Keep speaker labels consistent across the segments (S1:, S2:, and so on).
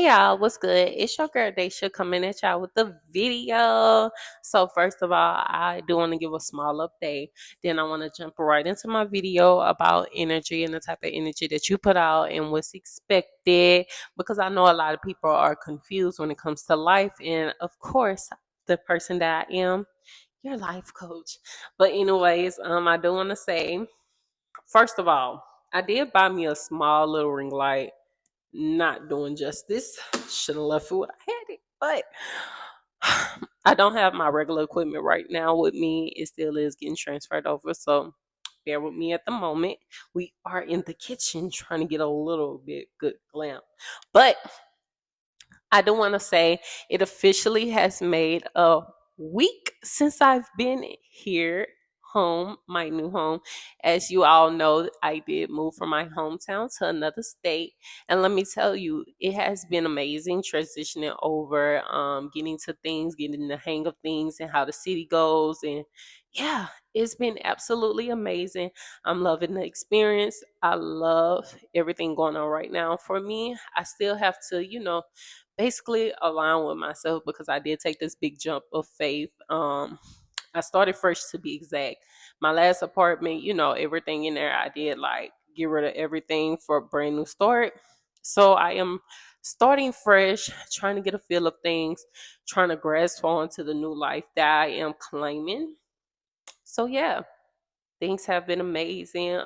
S1: y'all, what's good? It's your girl Daisha coming at y'all with the video. So first of all, I do want to give a small update. Then I want to jump right into my video about energy and the type of energy that you put out and what's expected. Because I know a lot of people are confused when it comes to life. And of course, the person that I am, your life coach. But anyways, I do want to say, first of all, I did buy me a small little ring light, not doing justice. Should have left it when I had it, but I don't have my regular equipment right now with me. It still is getting transferred over, so bear with me at the moment. We are in the kitchen trying to get a little bit good glam, but I do want to say it officially has made a week since I've been here home, my new home. As you all know, I did move from my hometown to another state. And let me tell you, it has been amazing transitioning over, getting to things, getting the hang of things and how the city goes. And yeah, it's been absolutely amazing. I'm loving the experience. I love everything going on right now. For me, I still have to, basically align with myself because I did take this big jump of faith. I started fresh, to be exact. My last apartment, everything in there, I did like get rid of everything for a brand new start. So I am starting fresh, trying to get a feel of things, trying to grasp on to the new life that I am claiming. So yeah, things have been amazing.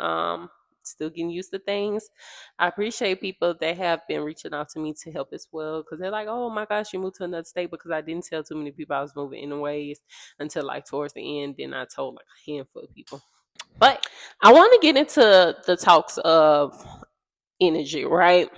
S1: Still getting used to things. I appreciate people that have been reaching out to me to help as well because they're like, "Oh my gosh, you moved to another state," because I didn't tell too many people I was moving anyways until like towards the end. Then I told like a handful of people. But I want to get into the talks of energy, right?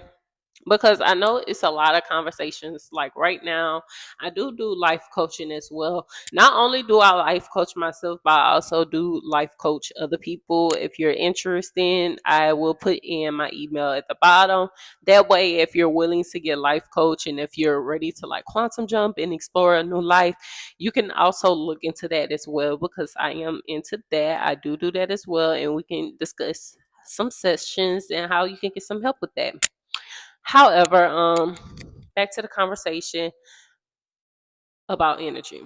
S1: Because I know it's a lot of conversations. Like right now, I do life coaching as well. Not only do I life coach myself, but I also do life coach other people. If you're interested, I will put in my email at the bottom. That way, if you're willing to get life coach and if you're ready to like quantum jump and explore a new life, you can also look into that as well because I am into that. I do that as well, and we can discuss some sessions and how you can get some help with that. However, back to the conversation about energy.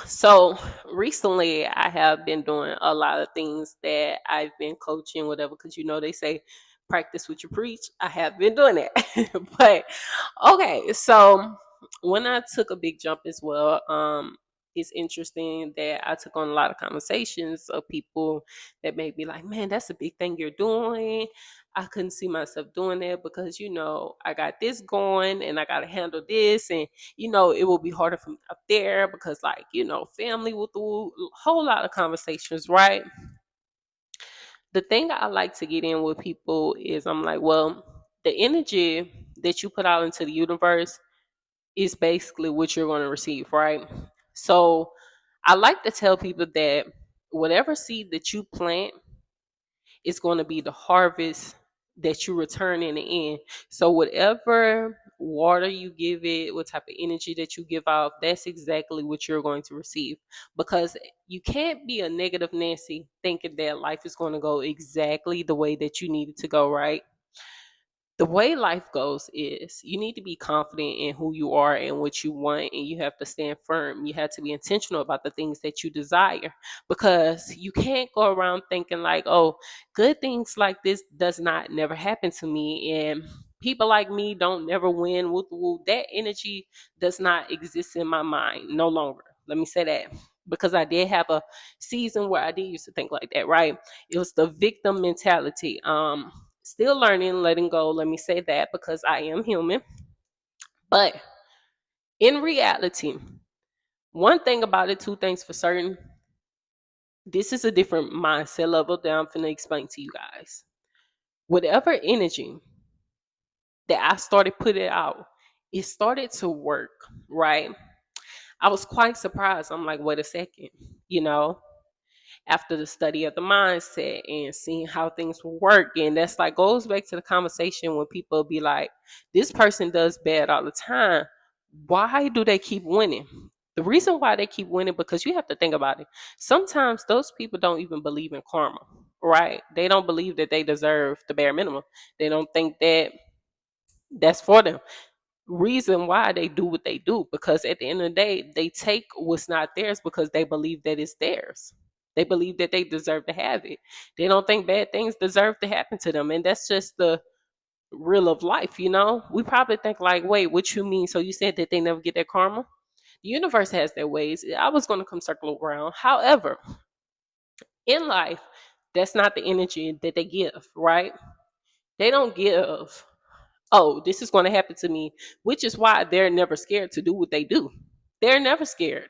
S1: So recently, I have been doing a lot of things that I've been coaching, whatever, because they say practice what you preach. I have been doing that, but okay. So when I took a big jump as well, it's interesting that I took on a lot of conversations of people that made me like, man, that's a big thing you're doing. I couldn't see myself doing that because I got this going and I got to handle this, and it will be harder for me up there because, like, family will do a whole lot of conversations, right? The thing I like to get in with people is I'm like, well, the energy that you put out into the universe is basically what you're going to receive, right? So I like to tell people that whatever seed that you plant is going to be the harvest that you return in the end. So whatever water you give it, what type of energy that you give off, that's exactly what you're going to receive. Because you can't be a negative Nancy thinking that life is going to go exactly the way that you need it to go, right? The way life goes is you need to be confident in who you are and what you want, and you have to stand firm. You have to be intentional about the things that you desire, because you can't go around thinking like, oh, good things like this does not never happen to me, and people like me don't never win. Woo, woo. That energy does not exist in my mind no longer. Let me say that, because I did have a season where I did used to think like that, right? It was the victim mentality. Still learning, letting go. Let me say that because I am human. But in reality, one thing about it, two things for certain. This is a different mindset level that I'm finna explain to you guys. Whatever energy that I started putting out, it started to work, right? I was quite surprised. I'm like, wait a second, you know, after the study of the mindset and seeing how things will work. And that's like goes back to the conversation when people be like, this person does bad all the time. Why do they keep winning? The reason why they keep winning, because you have to think about it. Sometimes those people don't even believe in karma, right? They don't believe that they deserve the bare minimum. They don't think that that's for them. reason why they do what they do, because at the end of the day they take what's not theirs because they believe that it's theirs. They believe that they deserve to have it. They don't think bad things deserve to happen to them, and that's just the real of life, you know. We probably think like, wait, what you mean? So you said that they never get their karma? The universe has their ways. I was going to come circle around. However, in life, that's not the energy that they give, right? They don't give, oh, this is going to happen to me, which is why they're never scared to do what they do. They're never scared.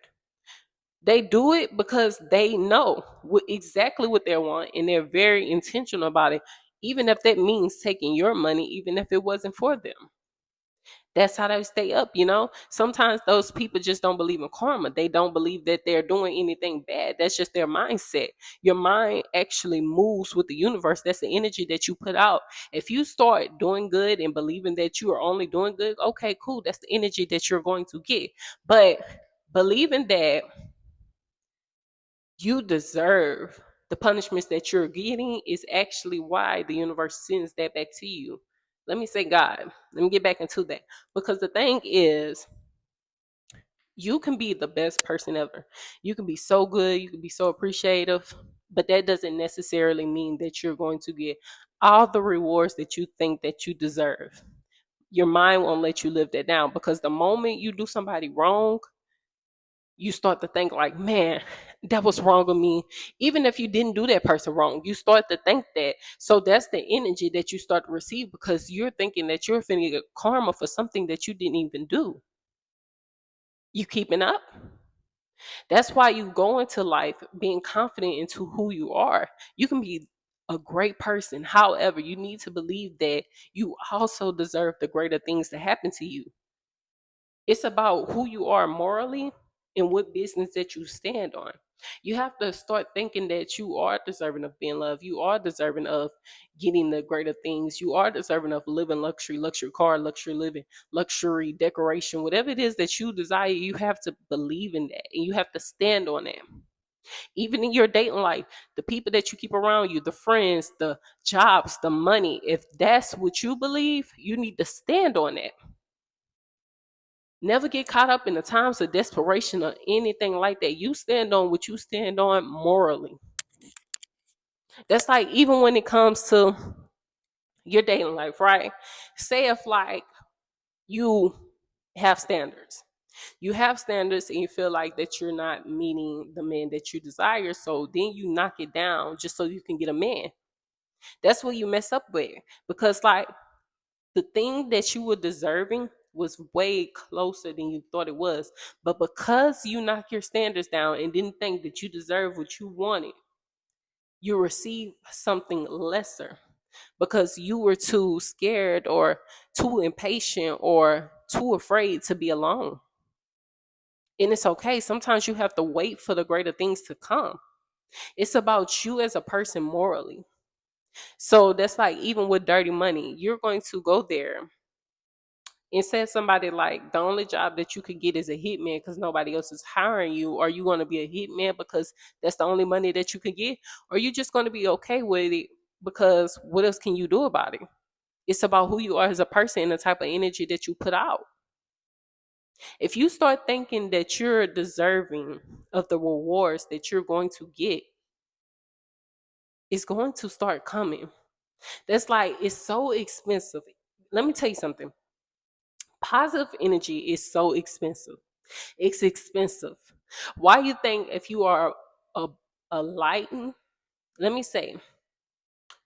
S1: They do it because they know exactly what they want, and they're very intentional about it, even if that means taking your money, even if it wasn't for them. That's how they stay up, you know. Sometimes those people just don't believe in karma. They don't believe that they're doing anything bad. That's just their mindset. Your mind actually moves with the universe. That's the energy that you put out. If you start doing good and believing that you are only doing good, okay, cool. That's the energy that you're going to get. But believing that you deserve the punishments that you're getting is actually why the universe sends that back to you. Let me say God. Let me get back into that. Because the thing is, you can be the best person ever. You can be so good, you can be so appreciative, but that doesn't necessarily mean that you're going to get all the rewards that you think that you deserve. Your mind won't let you live that down, because the moment you do somebody wrong, you start to think like, man, that was wrong of me. Even if you didn't do that person wrong, you start to think that. So that's the energy that you start to receive, because you're thinking that you're finna get karma for something that you didn't even do. You keeping up? That's why you go into life being confident into who you are. You can be a great person. However, you need to believe that you also deserve the greater things to happen to you. It's about who you are morally and what business that you stand on. You have to start thinking that you are deserving of being loved. You are deserving of getting the greater things. You are deserving of living luxury, luxury car, luxury living, luxury decoration, whatever it is that you desire. You have to believe in that, and you have to stand on that. Even in your dating life, the people that you keep around you, the friends, the jobs, the money, if that's what you believe, you need to stand on that. Never get caught up in the times of desperation or anything like that. You stand on what you stand on morally. That's like, even when it comes to your dating life, right? Say if like you have standards. You have standards and you feel like that you're not meeting the man that you desire. So then you knock it down just so you can get a man. That's what you mess up with. Because like, the thing that you were deserving was way closer than you thought it was. But because you knocked your standards down and didn't think that you deserved what you wanted, you received something lesser because you were too scared or too impatient or too afraid to be alone. And it's okay. Sometimes you have to wait for the greater things to come. It's about you as a person morally. So that's like, even with dirty money, you're going to go there and say somebody like, the only job that you could get is a hitman because nobody else is hiring you. Are you going to be a hitman because that's the only money that you can get? Or are you just going to be okay with it because what else can you do about it? It's about who you are as a person and the type of energy that you put out. If you start thinking that you're deserving of the rewards that you're going to get, it's going to start coming. That's like, it's so expensive. Let me tell you something. Positive energy is so expensive. It's expensive. Why you think if you are a, a lighten, let me say,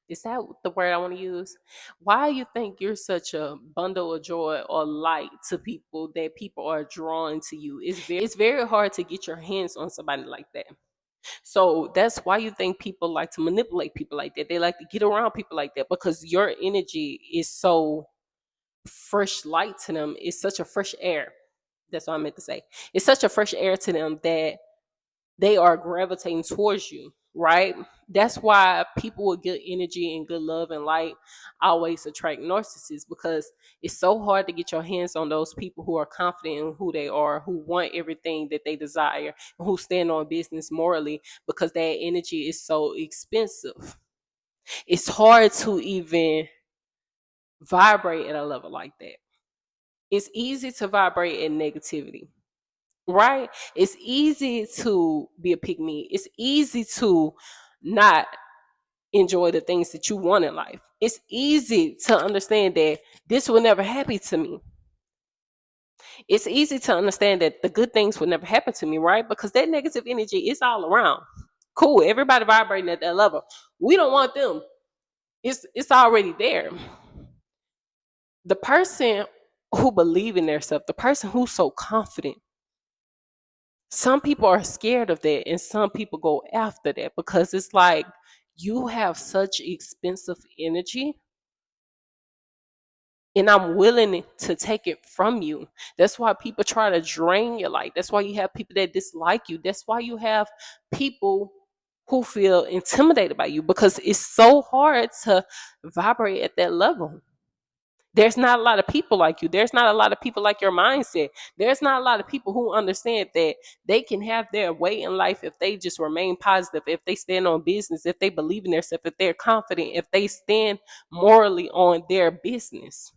S1: is that the word I want to use? Why you think you're such a bundle of joy or light to people that people are drawn to you? It's very hard to get your hands on somebody like that. So that's why you think people like to manipulate people like that. They like to get around people like that because your energy is so fresh light to them. It's such a fresh air. That's what I meant to say. It's such a fresh air to them that they are gravitating towards you, right? That's why people with good energy and good love and light always attract narcissists, because it's so hard to get your hands on those people who are confident in who they are, who want everything that they desire, and who stand on business morally, because that energy is so expensive. It's hard to even vibrate at a level like that. It's easy to vibrate in negativity, right? It's easy to be a pick me. It's easy to not enjoy the things that you want in life. It's easy to understand that this will never happen to me. It's easy to understand that the good things will never happen to me, right? Because that negative energy is all around. Cool, everybody vibrating at that level. We don't want them. It's already there. The person who believe in their self, the person who's so confident, some people are scared of that and some people go after that because it's like you have such expensive energy and I'm willing to take it from you. That's why people try to drain your life. That's why you have people that dislike you. That's why you have people who feel intimidated by you because it's so hard to vibrate at that level. There's not a lot of people like you. There's not a lot of people like your mindset. There's not a lot of people who understand that they can have their way in life if they just remain positive, if they stand on business, if they believe in themselves, if they're confident, if they stand morally on their business.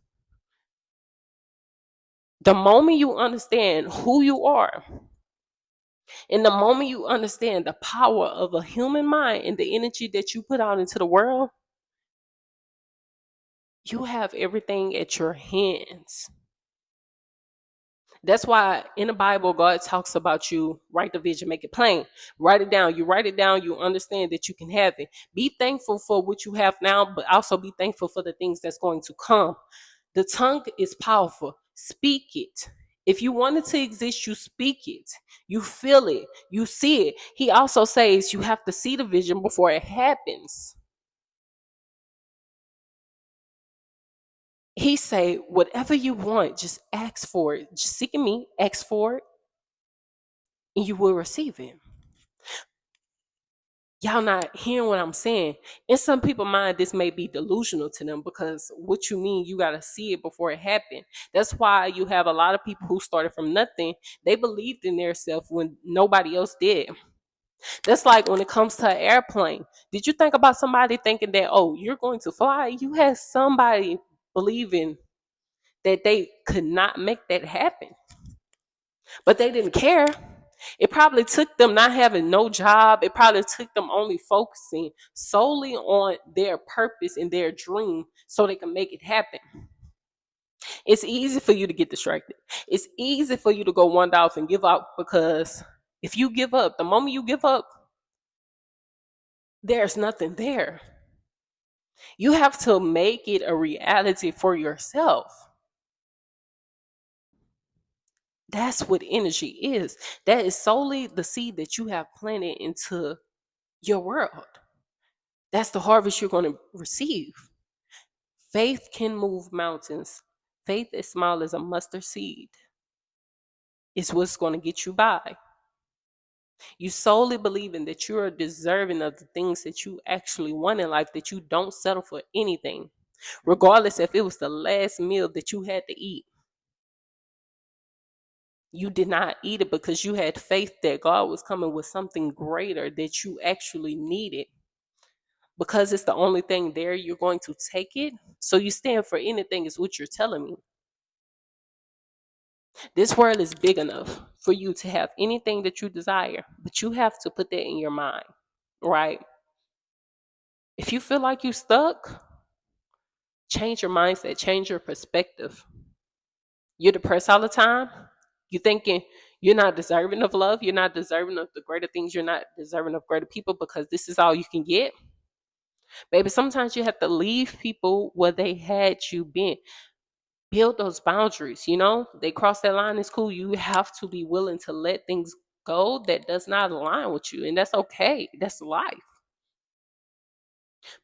S1: The moment you understand who you are, and the moment you understand the power of a human mind and the energy that you put out into the world, you have everything at your hands. That's why in the Bible, God talks about you write the vision, make it plain, write it down. You write it down, you understand that you can have it. Be thankful for what you have now, but also be thankful for the things that's going to come. The tongue is powerful. Speak it. If you want it to exist, you speak it. You feel it. You see it. He also says you have to see the vision before it happens. He say, whatever you want, just ask for it. Just seek me, ask for it, and you will receive it. Y'all not hearing what I'm saying. In some people's mind, this may be delusional to them because what you mean, you got to see it before it happened. That's why you have a lot of people who started from nothing. They believed in their self when nobody else did. That's like when it comes to an airplane. Did you think about somebody thinking that, oh, you're going to fly? You had somebody believing that they could not make that happen, but they didn't care. It probably took them not having no job. It probably took them only focusing solely on their purpose and their dream so they can make it happen. It's easy for you to get distracted. It's easy for you to go one off and give up because if you give up, the moment you give up, there's nothing there. You have to make it a reality for yourself. That's what energy is. That is solely the seed that you have planted into your world. That's the harvest you're going to receive. Faith can move mountains. Faith as small as a mustard seed is what's going to get you by. You solely believing that you are deserving of the things that you actually want in life, that you don't settle for anything, regardless if it was the last meal that you had to eat. You did not eat it because you had faith that God was coming with something greater that you actually needed. Because it's the only thing there, you're going to take it. So you stand for anything, is what you're telling me. This world is big enough for you to have anything that you desire, but you have to put that in your mind, right? If you feel like you stuck, change your mindset, change your perspective. You're depressed all the time. You're thinking you're not deserving of love. You're not deserving of the greater things. You're not deserving of greater people because this is all you can get. Baby, sometimes you have to leave people where they had you been. Build those boundaries, they cross that line, it's cool. You have to be willing to let things go that does not align with you, and that's okay. That's life.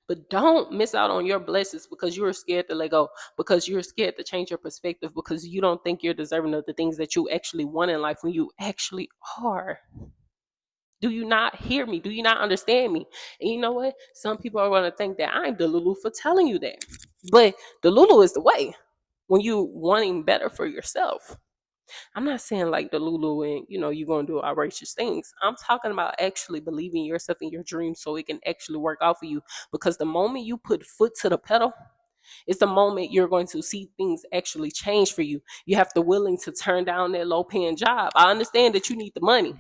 S1: But don't miss out on your blessings because you're scared to let go, because you're scared to change your perspective, because you don't think you're deserving of the things that you actually want in life when you actually are. Do you not hear me? Do you not understand me? And you know what? Some people are going to think that I'm Delulu for telling you that. But Delulu is the way when you wanting better for yourself. I'm not saying like Delulu and you're going to do outrageous things. I'm talking about actually believing yourself in your dreams so it can actually work out for you. Because the moment you put foot to the pedal, It's the moment you're going to see things actually change for you. You have to willing to turn down that low paying job. I understand that you need the money.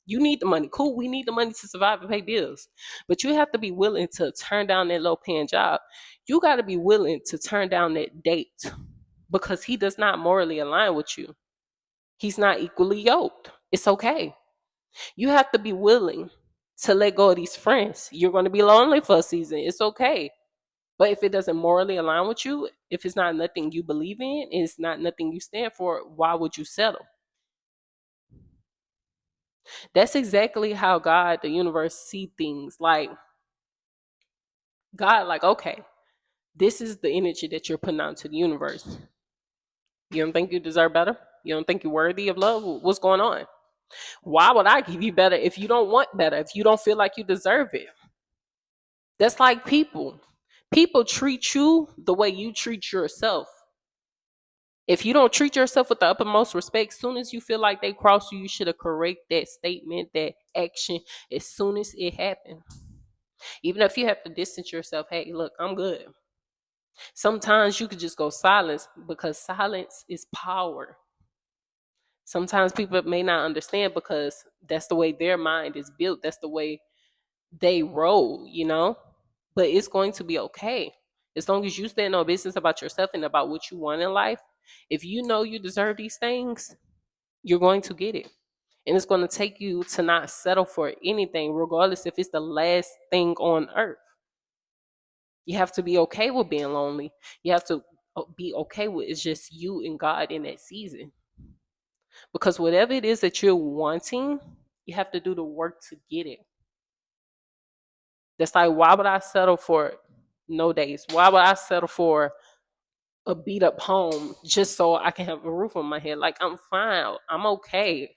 S1: You need the money. Cool, we need the money to survive and pay bills. But you have to be willing to turn down that low paying job. You got to be willing to turn down that date because he does not morally align with you. He's not equally yoked. It's okay. You have to be willing to let go of these friends. You're going to be lonely for a season. It's okay. But if it doesn't morally align with you, if it's not nothing you believe in, it's not nothing you stand for, why would you settle? That's exactly how God, the universe, see things. Like God, like, okay, this is the energy that you're putting out to the universe. You don't think you deserve better? You don't think you're worthy of love? What's going on? Why would I give you better if you don't want better, if you don't feel like you deserve it? That's like people. People treat you the way you treat yourself. If you don't treat yourself with the uppermost respect, soon as you feel like they cross you, you should have correct that statement, that action, as soon as it happened. Even if you have to distance yourself, hey, look, I'm good. Sometimes you could just go silence because silence is power. Sometimes people may not understand because that's the way their mind is built. That's the way they roll, you know? But it's going to be okay. As long as you stand on business about yourself and about what you want in life, if you know you deserve these things, you're going to get it. And it's going to take you to not settle for anything, regardless if it's the last thing on earth. You have to be okay with being lonely. You have to be okay with it's just you and God in that season. Because whatever it is that you're wanting, you have to do the work to get it. That's like, why would I settle for no days? Why would I settle for a beat up home just so I can have a roof on my head? Like, I'm fine. I'm okay.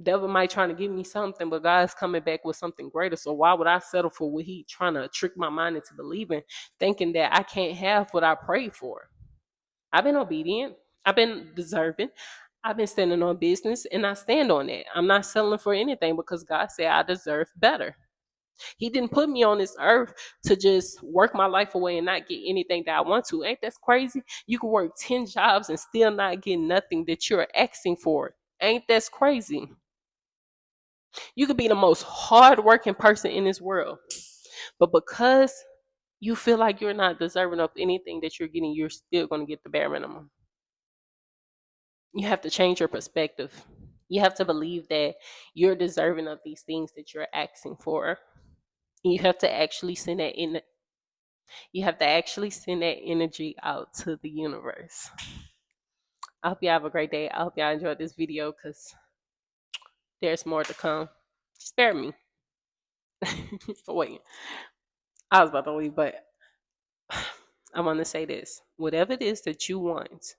S1: Devil might trying to give me something, but God's coming back with something greater. So why would I settle for what he trying to trick my mind into believing, thinking that I can't have what I prayed for? I've been obedient. I've been deserving. I've been standing on business and I stand on it. I'm not settling for anything because God said I deserve better. He didn't put me on this earth to just work my life away and not get anything that I want to. Ain't that crazy? You can work 10 jobs and still not get nothing that you're asking for. Ain't that crazy? You could be the most hardworking person in this world, but because you feel like you're not deserving of anything that you're getting, you're still going to get the bare minimum. You have to change your perspective. You have to believe that you're deserving of these things that you're asking for. You have to actually send that in. You have to actually send that energy out to the universe. I hope you have a great day. I hope y'all enjoyed this video because there's more to come. Spare me. Wait, I was about to leave, but I want to say this. Whatever it is that you want,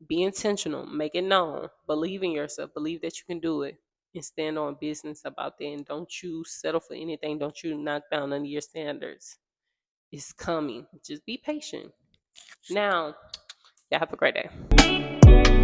S1: be intentional, make it known, believe in yourself, believe that you can do it, and stand on business about that. And don't you settle for anything. Don't you knock down any of your standards. It's coming. Just be patient. Now, y'all have a great day.